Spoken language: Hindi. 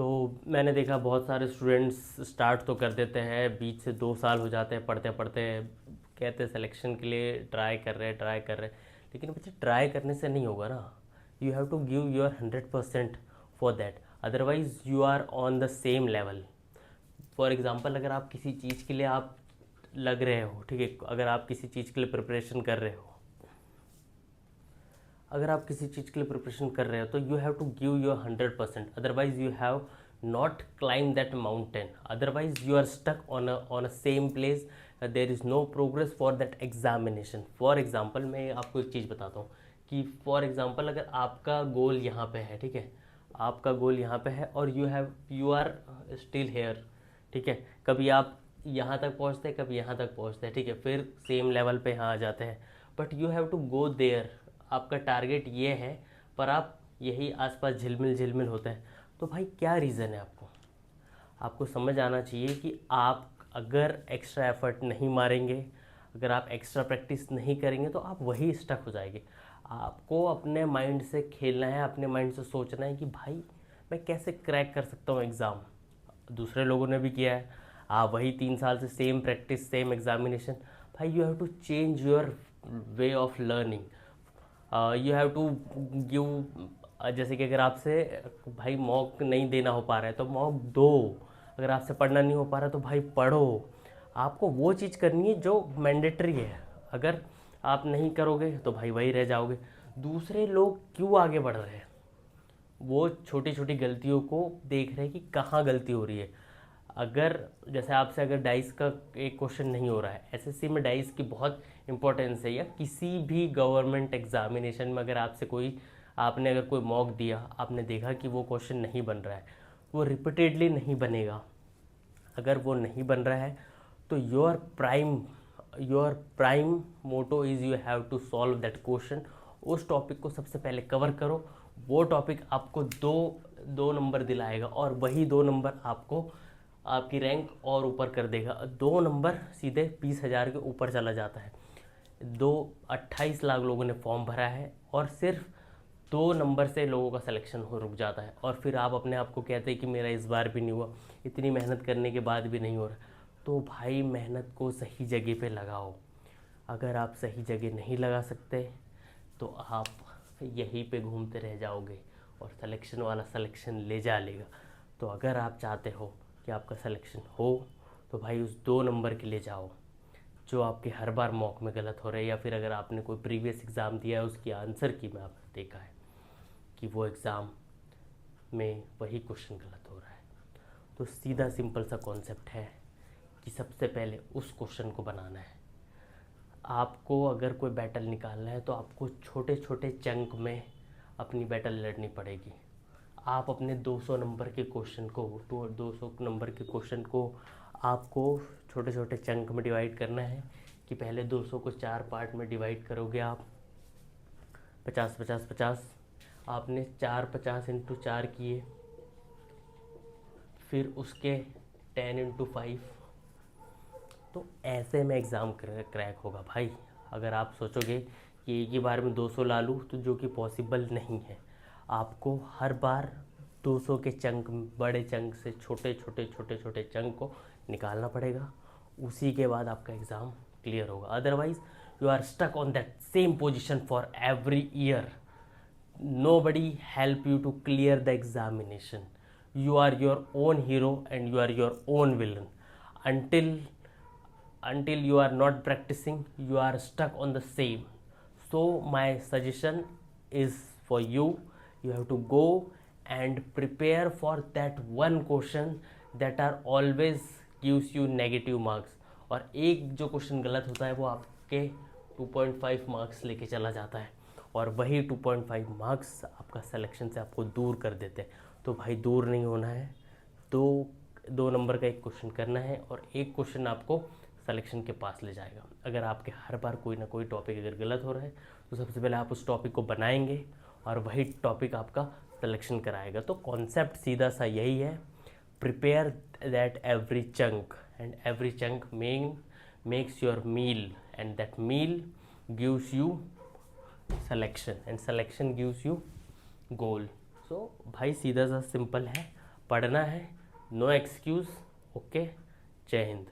तो मैंने देखा बहुत सारे स्टूडेंट्स स्टार्ट तो कर देते हैं, बीच से 2 साल हो जाते हैं पढ़ते पढ़ते, कहते हैं सिलेक्शन के लिए ट्राई कर रहे हैं, लेकिन बच्चे ट्राई करने से नहीं होगा ना। You have to give your 100% for that, otherwise you are on the same level. For example, अगर आप किसी चीज़ के लिए आप लग रहे हो, ठीक है, अगर आप किसी चीज़ के लिए प्रिपरेशन कर रहे हो, अगर आप किसी चीज़ के लिए प्रिपरेशन कर रहे हो तो you have to give your 100%, otherwise you have not climb that mountain, otherwise you are stuck on a same place, there is no progress for that examination. For example, मैं आपको एक चीज़ बताता हूँ कि फॉर एग्जाम्पल अगर आपका गोल यहाँ पे है, ठीक है, आपका गोल यहाँ पे है और यू आर स्टिल हेयर, ठीक है, कभी आप यहाँ तक पहुँचते हैं, कभी यहाँ तक पहुँचते हैं, ठीक है, फिर सेम लेवल पे यहाँ आ जाते हैं, but you have to go there. आपका टारगेट ये है पर आप यही आसपास झिलमिल झिलमिल होते हैं, तो भाई क्या रीज़न है? आपको आपको समझ आना चाहिए कि आप अगर एक्स्ट्रा एफर्ट नहीं मारेंगे, अगर आप एक्स्ट्रा प्रैक्टिस नहीं करेंगे तो आप वही स्टक हो जाएंगे। आपको अपने माइंड से खेलना है, अपने माइंड से सोचना है कि भाई मैं कैसे क्रैक कर सकता हूँ एग्ज़ाम। दूसरे लोगों ने भी किया है, आप वही 3 साल से सेम प्रैक्टिस सेम एग्जामिनेशन। भाई you have to change your way of learning, you have to give. जैसे कि अगर आपसे भाई मॉक नहीं देना हो पा रहा है तो मॉक दो, अगर आपसे पढ़ना नहीं हो पा रहा तो भाई पढ़ो। आपको वो चीज़ करनी है जो मैंडेटरी है, अगर आप नहीं करोगे तो भाई वही रह जाओगे। दूसरे लोग क्यों आगे बढ़ रहे हैं? वो छोटी छोटी गलतियों को देख रहे हैं कि कहाँ गलती हो रही है। अगर जैसे आपसे अगर डाइस का एक क्वेश्चन नहीं हो रहा है, एसएससी में डाइस की बहुत इंपॉर्टेंस है, या किसी भी गवर्नमेंट एग्जामिनेशन में अगर आपसे कोई आपने अगर कोई मॉक दिया, आपने देखा कि वो क्वेश्चन नहीं बन रहा है, वो रिपीटेडली नहीं बनेगा। अगर वो नहीं बन रहा है तो your prime motto is you have to solve that question. उस टॉपिक को सबसे पहले कवर करो। वो टॉपिक आपको दो दो नंबर दिलाएगा और वही 2 नंबर आपको आपकी रैंक और ऊपर कर देगा। 2 नंबर सीधे 20,000 के ऊपर चला जाता है। 28 लाख लोगों ने फॉर्म भरा है और सिर्फ 2 नंबर से लोगों का सिलेक्शन हो रुक जाता है, और फिर आप अपने आप को कहते हैं कि मेरा इस बार भी नहीं हुआ, इतनी मेहनत करने के बाद भी नहीं हो रहा। तो भाई मेहनत को सही जगह पे लगाओ। अगर आप सही जगह नहीं लगा सकते तो आप यहीं पे घूमते रह जाओगे और सिलेक्शन वाला सिलेक्शन ले जा लेगा। तो अगर आप चाहते हो कि आपका सिलेक्शन हो तो भाई उस 2 नंबर के लिए जाओ जो आपके हर बार मॉक में गलत हो रहे हैं, या फिर अगर आपने कोई प्रीवियस एग्ज़ाम दिया है उसकी आंसर की में आपने देखा है कि वो एग्ज़ाम में वही क्वेश्चन गलत हो रहा है। तो सीधा सिंपल सा कॉन्सेप्ट है कि सबसे पहले उस क्वेश्चन को बनाना है। आपको अगर कोई बैटल निकालना है तो आपको छोटे छोटे चंक में अपनी बैटल लड़नी पड़ेगी। आप अपने 200 नंबर के क्वेश्चन को 200 नंबर के क्वेश्चन को आपको छोटे छोटे चंक में डिवाइड करना है कि पहले 200 को 4 पार्ट में डिवाइड करोगे आप, 50 50 50। आपने 4 50 × 4 किए, फिर उसके 10 × 5। तो ऐसे में एग्ज़ाम क्रैक होगा भाई। अगर आप सोचोगे कि एक ही बार में 200 ला लूँ, तो जो कि पॉसिबल नहीं है। आपको हर बार 200 के चंक, बड़े चंक से छोटे छोटे छोटे छोटे चंक को निकालना पड़ेगा, उसी के बाद आपका एग्ज़ाम क्लियर होगा। Otherwise you are stuck on that same position for every year. nobody help you to clear the examination. You are your own hero and you are your own villain. Until you are not practicing, you are stuck on the same. So my suggestion is for you, you have to go and prepare for that one question that are always gives you negative marks, और एक जो क्वेश्चन गलत होता है वो आपके 2.5 मार्क्स लेके चला जाता है, और वही 2.5 मार्क्स आपका सिलेक्शन से आपको दूर कर देते हैं। तो भाई दूर नहीं होना है, 2 नंबर का एक क्वेश्चन करना है और एक क्वेश्चन आपको सिलेक्शन के पास ले जाएगा। अगर आपके हर बार कोई ना कोई टॉपिक अगर गलत हो रहा है तो सबसे पहले आप उस टॉपिक को बनाएंगे और वही टॉपिक आपका सिलेक्शन कराएगा। तो कॉन्सेप्ट सीधा सा यही है, prepare that every chunk and every chunk makes your meal, and that meal gives you selection and selection gives you goal. So भाई सीधा सा सिंपल है, पढ़ना है, नो एक्सक्यूज़। ओके, जय हिंद।